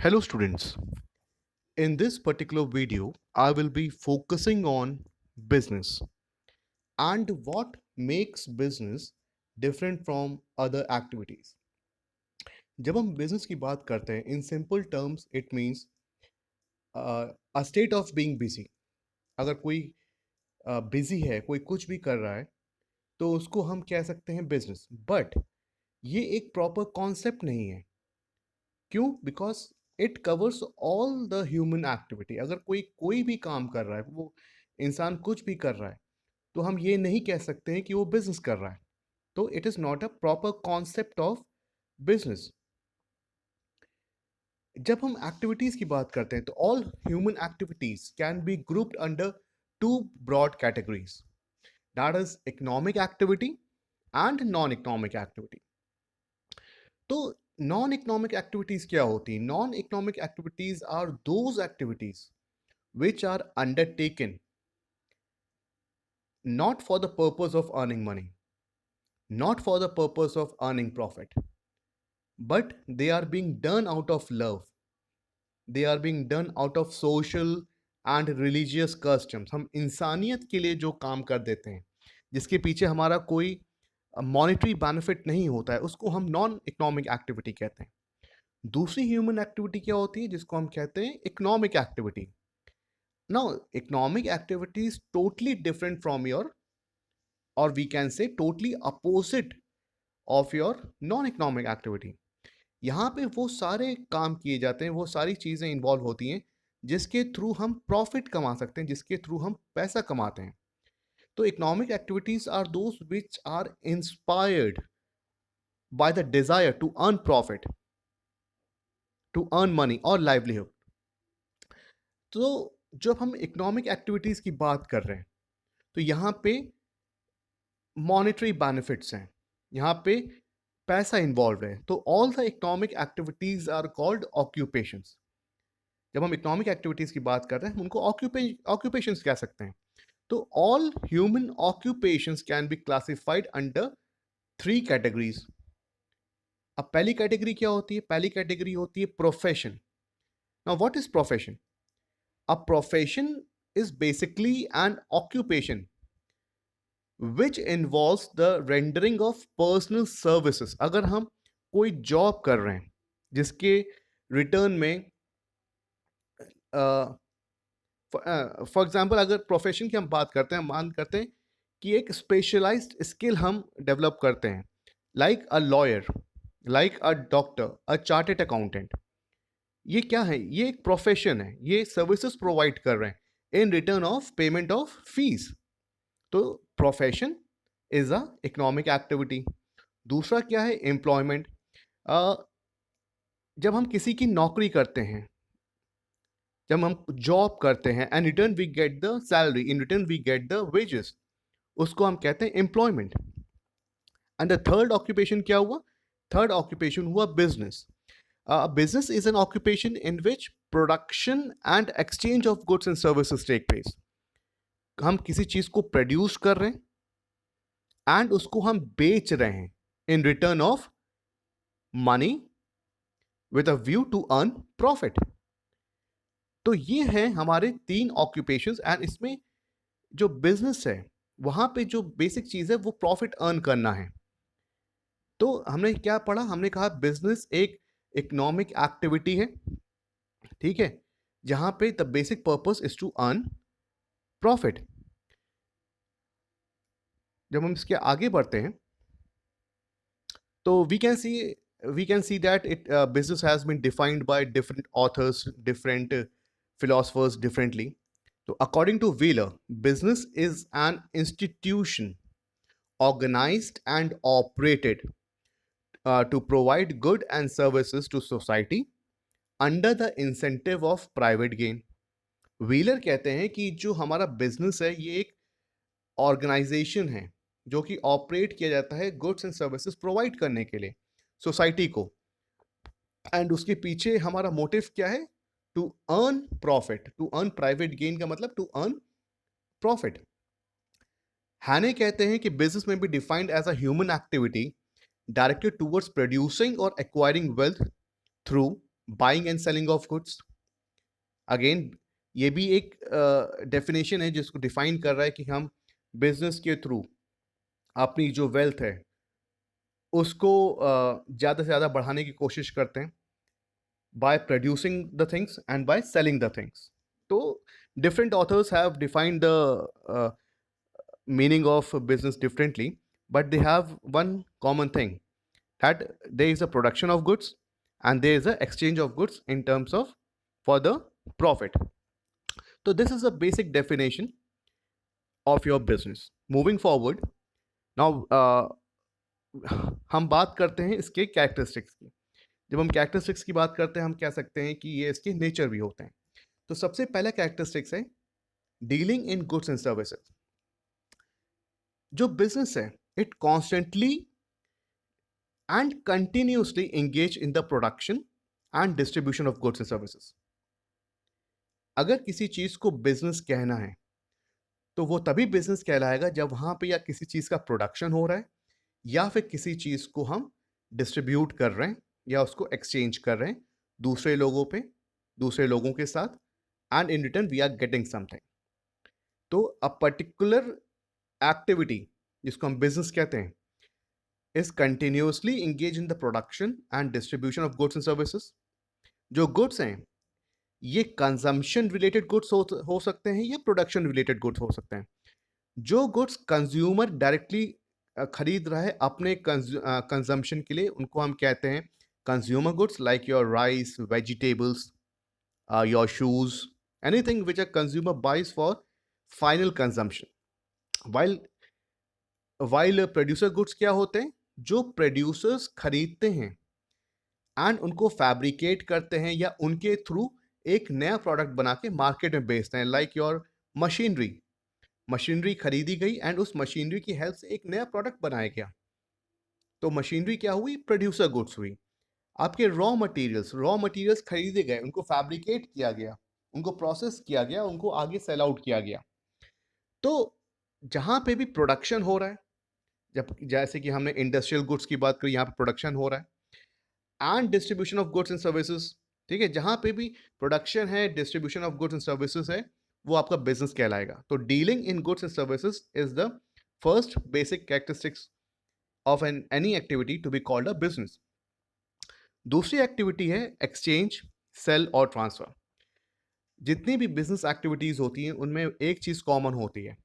Hello students, in this particular video I will be focusing on business and what makes business different from other activities. जब हम business की बात करते हैं in simple terms it means a state of being busy. अगर कोई busy है, कोई कुछ भी कर रहा है तो उसको हम कह सकते हैं business. But ये एक proper concept नहीं है. क्यों? Because it covers all the human activity. अगर कोई कोई भी काम कर रहा है, वो इंसान कुछ भी कर रहा है, तो हम ये नहीं कह सकते हैं कि वो बिजनेस कर रहा है. तो it is not a proper concept of business. जब हम एक्टिविटीज की बात करते हैं तो all human activities can be grouped under two broad categories, that is economic activity and non economic activity. तो नॉन इकोनॉमिक एक्टिविटीज क्या होती हैं? Non economic activities are those activities which are undertaken not for the purpose of earning money, not for the purpose of earning profit, but they are being done out of love. They are being done out of social and religious customs. हम इंसानियत के लिए जो काम कर देते हैं, जिसके पीछे हमारा कोई मॉनेटरी बेनिफिट नहीं होता है, उसको हम नॉन इकोनॉमिक एक्टिविटी कहते हैं. दूसरी ह्यूमन एक्टिविटी क्या होती है, जिसको हम कहते हैं economic activity. Now, economic activity is totally different from your, or we can say totally opposite of your non-economic activity. यहाँ पे वो सारे काम किए जाते हैं, वो सारी चीज़ें इन्वॉल्व होती हैं जिसके थ्रू हम प्रॉफिट कमा सकते हैं, जिसके थ्रू हम पैसा कमाते हैं. तो economic activities are those which are inspired by the desire to earn profit, to earn money और लाइवलीहुड. तो जब हम इकोनॉमिक एक्टिविटीज की बात कर रहे हैं तो यहाँ पे मॉनेटरी बेनिफिट्स हैं, यहाँ पे पैसा इन्वॉल्व है. तो all the economic activities are called occupations. जब हम इकोनॉमिक एक्टिविटीज की बात कर रहे हैं हम उनको ऑक्यूपेशंस कह सकते हैं. तो all human occupations can be classified under three categories. अब पहली कैटेगरी क्या होती है? पहली कैटेगरी होती है profession. Now what is profession? A profession is basically N occupation which involves the rendering of personal services. अगर हम कोई जॉब कर रहे हैं जिसके रिटर्न में फॉर एग्जांपल अगर प्रोफेशन की हम बात करते हैं, मान करते हैं कि एक स्पेशलाइज्ड स्किल हम डेवलप करते हैं, like a lawyer, like a doctor, a chartered accountant. ये क्या है? ये एक प्रोफेशन है. ये सर्विसेज प्रोवाइड कर रहे हैं in return of payment of fees. तो profession is a economic activity. दूसरा क्या है? एम्प्लॉयमेंट. जब हम किसी की नौकरी करते हैं, जब हम जॉब करते हैं, and return we get the salary, in return we get the wages, उसको हम कहते हैं employment. And the third occupation क्या हुआ? थर्ड ऑक्यूपेशन हुआ business. Business is an occupation in which production and exchange of goods and services take place. हम किसी चीज को प्रोड्यूस कर रहे हैं एंड उसको हम बेच रहे हैं in return of money with a view to earn profit. तो ये है हमारे तीन ऑक्यूपेशंस. एंड इसमें जो बिजनेस है वहां पे जो बेसिक चीज है वो प्रॉफिट अर्न करना है. तो हमने क्या पढ़ा? हमने कहा बिजनेस एक इकोनॉमिक एक्टिविटी है, ठीक है, जहां पे the basic purpose is to earn profit. जब हम इसके आगे बढ़ते हैं तो we can see that business has been defined by different authors, different philosophers differently. So according to Wheeler, business is an institution organized and operated to provide good and services to society under the incentive of private gain. Wheeler कहते हैं कि जो हमारा business है ये एक organisation है जो कि ऑपरेट किया जाता है गुड्स एंड सर्विसेज प्रोवाइड करने के लिए सोसाइटी को. एंड उसके पीछे हमारा मोटिव क्या है? To earn profit, to earn private gain का मतलब टू अर्न प्रॉफिट. हैने कहते हैं कि बिजनेस में be defined as a human activity directed towards producing or acquiring wealth through buying and selling of goods, again ये भी एक डेफिनेशन है जिसको डिफाइन कर रहा है कि हम बिजनेस के थ्रू अपनी जो वेल्थ है उसको ज़्यादा से ज़्यादा बढ़ाने की कोशिश करते हैं by producing the things and by selling the things. So different authors have defined the meaning of business differently, but they have one common thing, that there is a production of goods and there is a exchange of goods in terms of for the profit. So this is a basic definition of your business. Moving forward, now हम बात करते हैं इसके characteristics की। जब हम characteristics की बात करते हैं हम कह सकते हैं कि ये इसके नेचर भी होते हैं। तो सबसे पहला कैरेक्टरिस्टिक्स है dealing in goods and services. जो बिजनेस है it constantly and continuously engage in the production and distribution of goods and services. अगर किसी चीज को बिजनेस कहना है तो वो तभी बिजनेस कहलाएगा जब वहां पे या किसी चीज का प्रोडक्शन हो रहा है या फिर किसी चीज को हम डिस्ट्रीब्यूट कर रहे हैं या उसको एक्सचेंज कर रहे हैं दूसरे लोगों पे, दूसरे लोगों के साथ, and in return we are getting something. तो अ पर्टिकुलर एक्टिविटी जिसको हम बिजनेस कहते हैं is continuously engage in the production and distribution of goods and services. जो गुड्स हैं ये कंजम्पशन रिलेटेड गुड्स हो सकते हैं या प्रोडक्शन रिलेटेड गुड्स हो सकते हैं। जो गुड्स कंज्यूमर डायरेक्टली खरीद रहा है अपने कंजम्पशन के लिए उनको हम कहते हैं consumer goods, like your rice, vegetables, your shoes, anything which a consumer buys for final consumption. While producer goods क्या होते हैं? जो प्रोड्यूसर्स खरीदते हैं एंड उनको फैब्रिकेट करते हैं या उनके थ्रू एक नया प्रोडक्ट बना के मार्केट में बेचते हैं, लाइक योर मशीनरी खरीदी गई एंड उस मशीनरी की हेल्प से एक नया प्रोडक्ट बनाया गया। तो मशीनरी क्या हुई? प्रोड्यूसर गुड्स हुई। आपके रॉ मटेरियल्स खरीदे गए, उनको फैब्रिकेट किया गया, उनको प्रोसेस किया गया, उनको आगे सेल आउट किया गया। तो जहां पे भी प्रोडक्शन हो रहा है, जब जैसे कि हमने इंडस्ट्रियल गुड्स की बात करी, यहाँ पे प्रोडक्शन हो रहा है, and distribution of goods and services, ठीक है, जहां पे भी प्रोडक्शन है, distribution of goods and services है, वो आपका बिजनेस कहलाएगा। तो dealing in goods and services is the first basic characteristics of any activity to be called a business. दूसरी एक्टिविटी है एक्सचेंज, सेल और ट्रांसफर। जितनी भी बिजनेस एक्टिविटीज होती हैं उनमें एक चीज कॉमन होती है,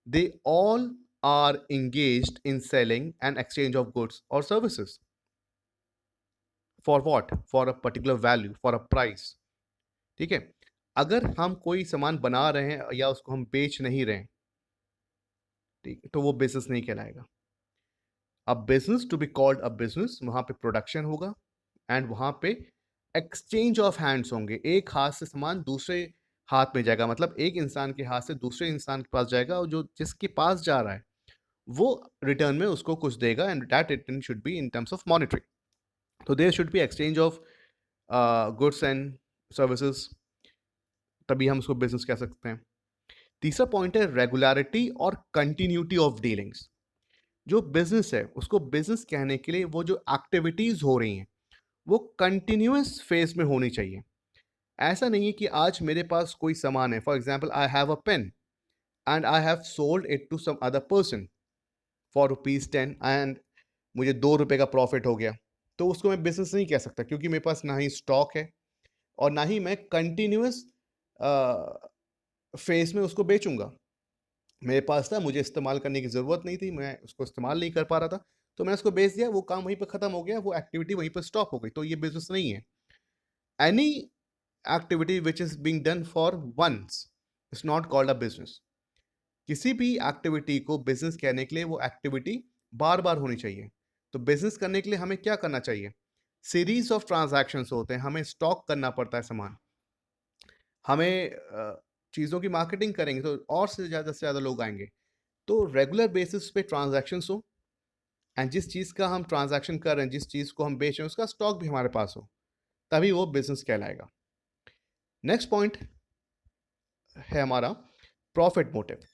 they all are engaged in selling and exchange of goods or services. For what? For a particular value, for a price. ठीक है, अगर हम कोई सामान बना रहे हैं या उसको हम बेच नहीं रहे हैं, ठीक है, तो वो बिजनेस नहीं कहलाएगा। अब business to be called a business, वहां पे प्रोडक्शन होगा एंड वहां पे एक्सचेंज ऑफ हैंड्स होंगे, एक हाथ से सामान दूसरे हाथ में जाएगा, मतलब एक इंसान के हाथ से दूसरे इंसान के पास जाएगा और जो जिसके पास जा रहा है वो रिटर्न में उसको कुछ देगा and that return should be in terms of monetary. तो there should be exchange of goods and services, तभी हम उसको बिजनेस कह सकते हैं। तीसरा पॉइंट है रेगुलरिटी और कंटिन्यूटी ऑफ डीलिंग्स। जो बिजनेस है उसको बिजनेस कहने के लिए वो जो एक्टिविटीज हो रही हैं वो कंटिन्यूअस फेज में होनी चाहिए। ऐसा नहीं है कि आज मेरे पास कोई सामान है, for example I have a pen and I have sold it to some other person for ₹10 and मुझे ₹2 का प्रॉफिट हो गया, तो उसको मैं बिजनेस नहीं कह सकता क्योंकि मेरे पास ना ही स्टॉक है और ना ही मैं कंटिन्यूअस फेज में उसको बेचूंगा। मेरे पास था, मुझे इस्तेमाल करने की ज़रूरत नहीं थी, मैं उसको इस्तेमाल नहीं कर पा रहा था, तो मैंने उसको बेच दिया, वो काम वहीं पर ख़त्म हो गया, वो एक्टिविटी वहीं पर स्टॉप हो गई, तो ये बिजनेस नहीं है। Any activity which is being done for once is not called a business. किसी भी एक्टिविटी को बिजनेस कहने के लिए वो एक्टिविटी बार बार होनी चाहिए। तो बिजनेस करने के लिए हमें क्या करना चाहिए? सीरीज ऑफ ट्रांजैक्शंस होते हैं, हमें स्टॉक करना पड़ता है सामान, हमें चीज़ों की मार्केटिंग करेंगे तो और से ज़्यादा लोग आएंगे। तो रेगुलर बेसिस पे ट्रांजैक्शंस हो एंड जिस चीज़ का हम ट्रांजैक्शन कर रहे हैं, जिस चीज़ को हम बेच रहे हैं उसका स्टॉक भी हमारे पास हो, तभी वो बिजनेस कहलाएगा। नेक्स्ट पॉइंट है हमारा profit motive.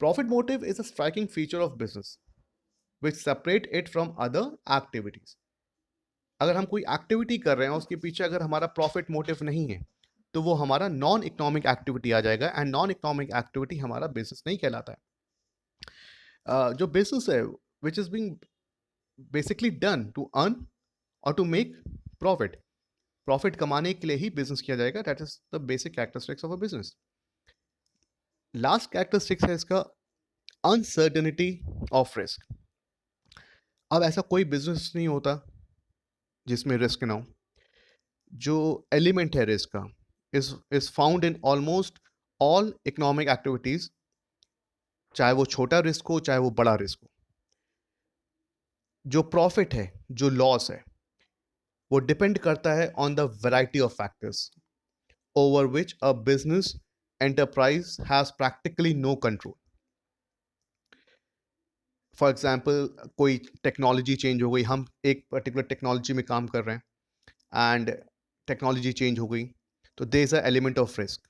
Profit motive is a striking feature of business which separate it from other activities. अगर हम कोई एक्टिविटी कर रहे हैं उसके पीछे अगर हमारा प्रॉफिट मोटिव नहीं है तो वो हमारा नॉन इकोनॉमिक एक्टिविटी आ जाएगा, एंड नॉन इकोनॉमिक एक्टिविटी हमारा बिजनेस नहीं कहलाता है। जो बिजनेस है which is being basically done to earn और टू मेक प्रॉफिट, प्रॉफिट कमाने के लिए ही बिजनेस किया जाएगा, that is the basic characteristics of a business. Last characteristics है इसका अनसर्टेनिटी ऑफ रिस्क। अब ऐसा कोई बिजनेस नहीं होता जिसमें रिस्क ना हो। जो एलिमेंट है रिस्क का is found in almost all economic activities, चाहे वो छोटा रिस्क हो चाहे वो बड़ा रिस्क हो। जो प्रॉफिट है, जो लॉस है, वो डिपेंड करता है on the variety of factors over which a business enterprise has practically no control. For example, कोई टेक्नोलॉजी चेंज हो गई, हम एक पर्टिकुलर टेक्नोलॉजी में काम कर रहे हैं एंड टेक्नोलॉजी चेंज हो गई, तो there is a element of risk.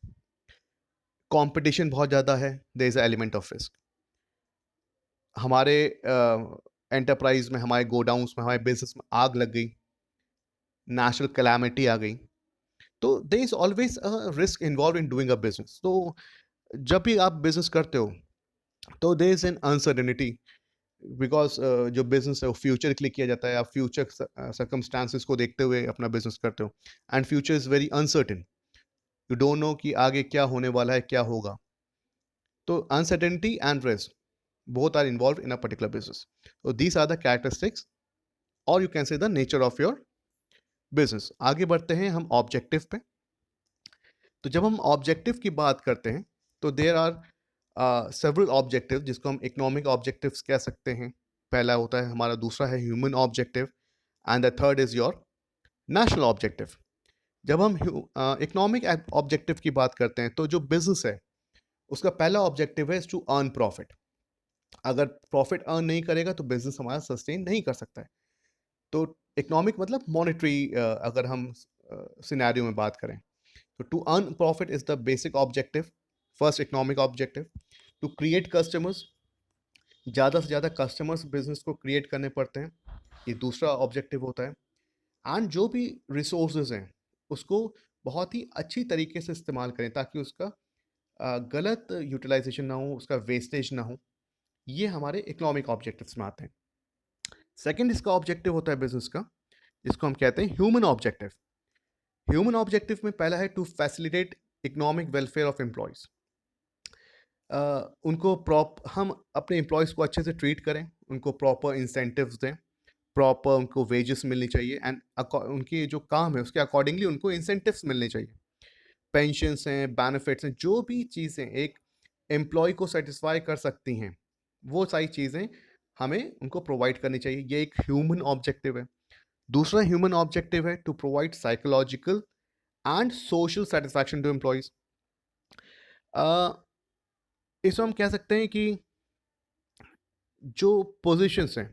Competition बहुत ज़्यादा है, there is a element of risk. हमारे एंटरप्राइज में, हमारे गोडाउंस में, हमारे बिजनेस में आग लग गई, नेचुरल कैलामिटी आ गई, तो there is always a risk involve in doing a business. तो जब भी आप बिजनेस करते हो तो there is an uncertainty, because जो बिजनेस है वो फ्यूचर के लिए किया जाता है, आप फ्यूचर सर्कमस्टांसिस को देखते हुए अपना बिजनेस करते हो, and future is very uncertain, you don't know कि आगे क्या होने वाला है, क्या होगा। तो uncertainty and risk both are involved in a particular business. So these are the characteristics, or you can say the nature of your business. आगे बढ़ते हैं हम ऑब्जेक्टिव पे। तो जब हम ऑब्जेक्टिव की बात करते हैं तो देर आर सेवरल ऑब्जेक्टिव जिसको हम इकोनॉमिक ऑब्जेक्टिव्स कह सकते हैं। पहला होता है हमारा, दूसरा है human objective, and the third is your national objective. जब हम इकोनॉमिक ऑब्जेक्टिव की बात करते हैं तो जो बिजनेस है उसका पहला ऑब्जेक्टिव है टू अर्न प्रॉफिट। अगर प्रॉफिट अर्न नहीं करेगा तो बिजनेस हमारा सस्टेन नहीं कर सकता है। तो इकोनॉमिक मतलब मॉनेटरी, अगर हम सिनेरियो में बात करें तो to earn profit is the basic objective, first economic objective. To create customers, ज़्यादा से ज़्यादा कस्टमर्स बिजनेस को क्रिएट करने पड़ते हैं, ये दूसरा ऑब्जेक्टिव होता है। एंड जो भी रिसोर्सेज हैं उसको बहुत ही अच्छी तरीके से इस्तेमाल करें ताकि उसका गलत यूटिलाइजेशन ना हो, उसका वेस्टेज ना हो। ये हमारे इकोनॉमिक ऑब्जेक्टिव्स में आते हैं। सेकंड इसका ऑब्जेक्टिव होता है बिजनेस का, जिसको हम कहते हैं ह्यूमन ऑब्जेक्टिव। ह्यूमन ऑब्जेक्टिव में पहला है to facilitate economic welfare of employees. उनको हम अपने एम्प्लॉयज़ को अच्छे से ट्रीट करें, उनको प्रॉपर इंसेंटिव्स दें, प्रॉपर उनको वेजेस मिलनी चाहिए, एंड उनकी जो काम है उसके अकॉर्डिंगली उनको इंसेंटिव्स मिलने चाहिए। पेंशन्स हैं, बेनिफिट्स हैं, जो भी चीज़ें एक एम्प्लॉय को सेटिस्फाई कर सकती हैं वो सारी चीज़ें हमें उनको प्रोवाइड करनी चाहिए। ये एक ह्यूमन ऑब्जेक्टिव है। दूसरा ह्यूमन ऑब्जेक्टिव है to provide psychological and social satisfaction to employees. इसमें हम कह सकते हैं कि जो पोजीशंस हैं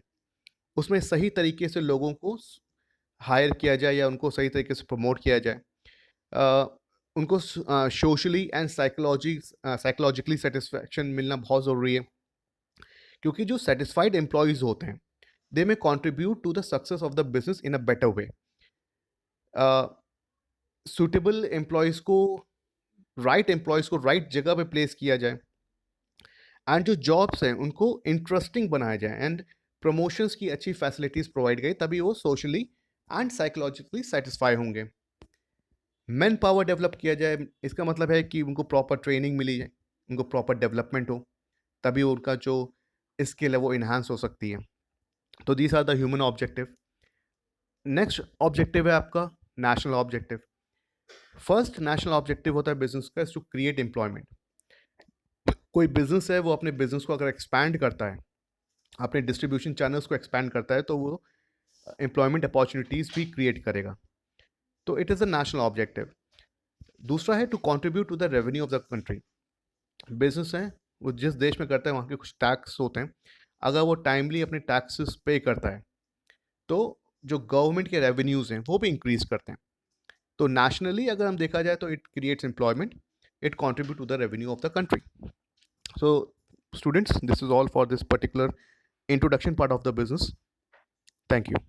उसमें सही तरीके से लोगों को हायर किया जाए या उनको सही तरीके से प्रमोट किया जाए। उनको सोशली एंड साइकोलॉजिकली सेटिस्फैक्शन मिलना बहुत ज़रूरी है, क्योंकि जो सेटिस्फाइड एम्प्लॉयज़ होते हैं they may contribute to the success of the business in a better way. Suitable employees को, राइट एम्प्लॉयज़ को राइट जगह पे प्लेस किया जाए, एंड जो जॉब्स हैं उनको इंटरेस्टिंग बनाया जाए, एंड प्रमोशंस की अच्छी फैसिलिटीज़ प्रोवाइड करें, तभी वो सोशली एंड साइकोलॉजिकली सेटिस्फाई होंगे। मैन पावर डेवलप किया जाए, इसका मतलब है कि उनको प्रॉपर ट्रेनिंग मिली जाए, उनको प्रॉपर डेवलपमेंट हो, तभी उनका जो स्किल है वो इन्हांस हो सकती है। तो these are the human objective. Next objective है आपका national objective. First national objective होता है बिजनेस का टू क्रिएट एम्प्लॉयमेंट। कोई बिजनेस है वो अपने बिजनेस को अगर एक्सपैंड करता है, अपने डिस्ट्रीब्यूशन चैनल्स को एक्सपैंड करता है, तो वो एम्प्लॉयमेंट अपॉर्चुनिटीज़ भी क्रिएट करेगा। तो it is a national objective. दूसरा है to contribute to the revenue of the country. Business है वो जिस देश में करता है वहाँ के कुछ टैक्स होते हैं, अगर वो टाइमली अपने टैक्सेस पे करता है तो जो गवर्नमेंट के रेवेन्यूज़ हैं वो भी इंक्रीज करते हैं। तो नेशनली अगर हम देखा जाए तो it creates employment, it contribute to the revenue of the country. So students, this is all for this particular introduction part of the business. Thank you.